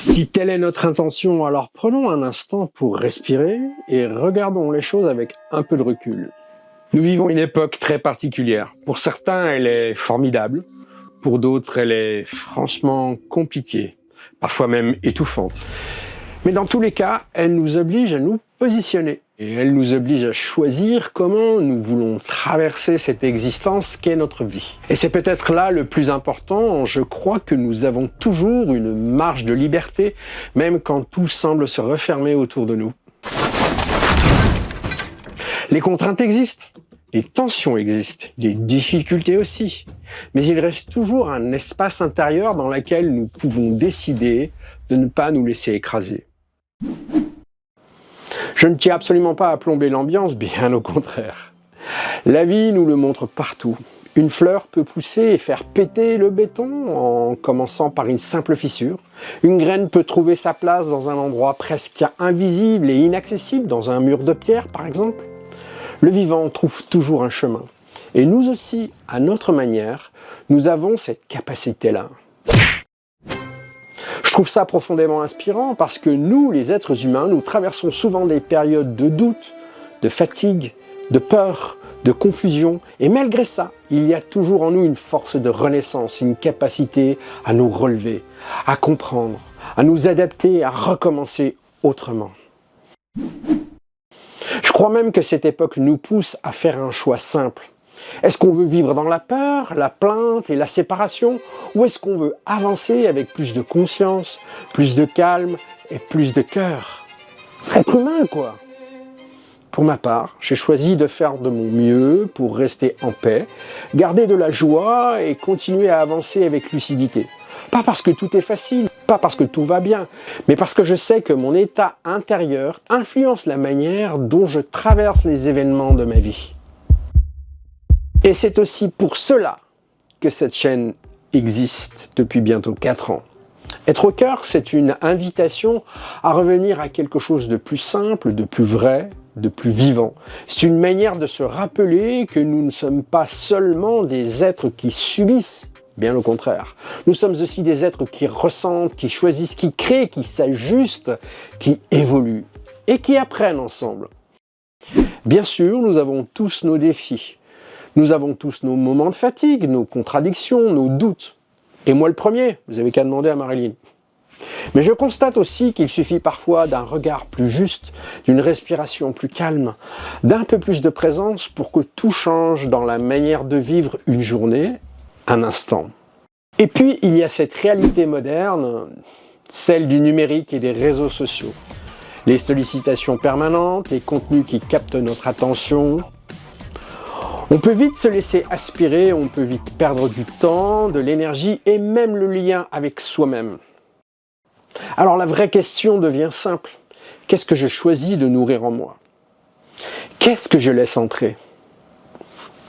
Si telle est notre intention, alors prenons un instant pour respirer et regardons les choses avec un peu de recul. Nous vivons une époque très particulière. Pour certains, elle est formidable. Pour d'autres, elle est franchement compliquée, parfois même étouffante. Mais dans tous les cas, elle nous oblige à nous positionner. Et elle nous oblige à choisir comment nous voulons traverser cette existence qu'est notre vie. Et c'est peut-être là le plus important, je crois que nous avons toujours une marge de liberté, même quand tout semble se refermer autour de nous. Les contraintes existent, les tensions existent, les difficultés aussi. Mais il reste toujours un espace intérieur dans lequel nous pouvons décider de ne pas nous laisser écraser. Je ne tiens absolument pas à plomber l'ambiance, bien au contraire. La vie nous le montre partout. Une fleur peut pousser et faire péter le béton en commençant par une simple fissure. Une graine peut trouver sa place dans un endroit presque invisible et inaccessible, dans un mur de pierre par exemple. Le vivant trouve toujours un chemin. Et nous aussi, à notre manière, nous avons cette capacité-là. Je trouve ça profondément inspirant parce que nous, les êtres humains, nous traversons souvent des périodes de doute, de fatigue, de peur, de confusion. Et malgré ça, il y a toujours en nous une force de renaissance, une capacité à nous relever, à comprendre, à nous adapter, à recommencer autrement. Je crois même que cette époque nous pousse à faire un choix simple. Est-ce qu'on veut vivre dans la peur, la plainte et la séparation, ou est-ce qu'on veut avancer avec plus de conscience, plus de calme et plus de cœur? Être humain, quoi. Pour ma part, j'ai choisi de faire de mon mieux pour rester en paix, garder de la joie et continuer à avancer avec lucidité. Pas parce que tout est facile, pas parce que tout va bien, mais parce que je sais que mon état intérieur influence la manière dont je traverse les événements de ma vie. Et c'est aussi pour cela que cette chaîne existe depuis bientôt 4 ans. Être au cœur, c'est une invitation à revenir à quelque chose de plus simple, de plus vrai, de plus vivant. C'est une manière de se rappeler que nous ne sommes pas seulement des êtres qui subissent, bien au contraire. Nous sommes aussi des êtres qui ressentent, qui choisissent, qui créent, qui s'ajustent, qui évoluent et qui apprennent ensemble. Bien sûr, nous avons tous nos défis. Nous avons tous nos moments de fatigue, nos contradictions, nos doutes. Et moi le premier, vous avez qu'à demander à Marilyn. Mais je constate aussi qu'il suffit parfois d'un regard plus juste, d'une respiration plus calme, d'un peu plus de présence pour que tout change dans la manière de vivre une journée, un instant. Et puis il y a cette réalité moderne, celle du numérique et des réseaux sociaux. Les sollicitations permanentes, les contenus qui captent notre attention. On peut vite se laisser aspirer, on peut vite perdre du temps, de l'énergie et même le lien avec soi-même. Alors la vraie question devient simple. Qu'est-ce que je choisis de nourrir en moi? Qu'est-ce que je laisse entrer?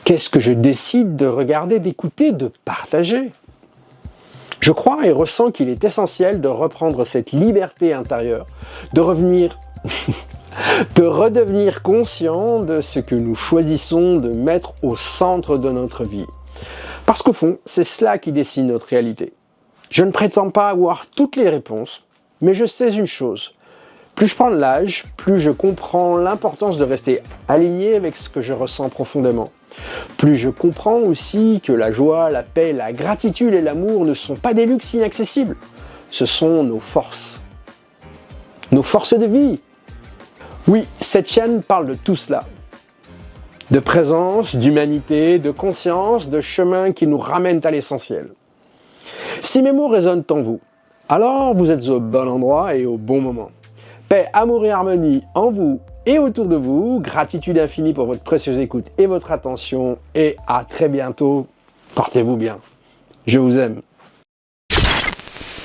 Qu'est-ce que je décide de regarder, d'écouter, de partager? Je crois et ressens qu'il est essentiel de reprendre cette liberté intérieure, de redevenir conscient de ce que nous choisissons de mettre au centre de notre vie. Parce qu'au fond, c'est cela qui dessine notre réalité. Je ne prétends pas avoir toutes les réponses, mais je sais une chose. Plus je prends de l'âge, plus je comprends l'importance de rester aligné avec ce que je ressens profondément. Plus je comprends aussi que la joie, la paix, la gratitude et l'amour ne sont pas des luxes inaccessibles. Ce sont nos forces de vie. Oui, cette chaîne parle de tout cela. De présence, d'humanité, de conscience, de chemin qui nous ramènent à l'essentiel. Si mes mots résonnent en vous, alors vous êtes au bon endroit et au bon moment. Paix, amour et harmonie en vous et autour de vous. Gratitude infinie pour votre précieuse écoute et votre attention. Et à très bientôt. Portez-vous bien. Je vous aime.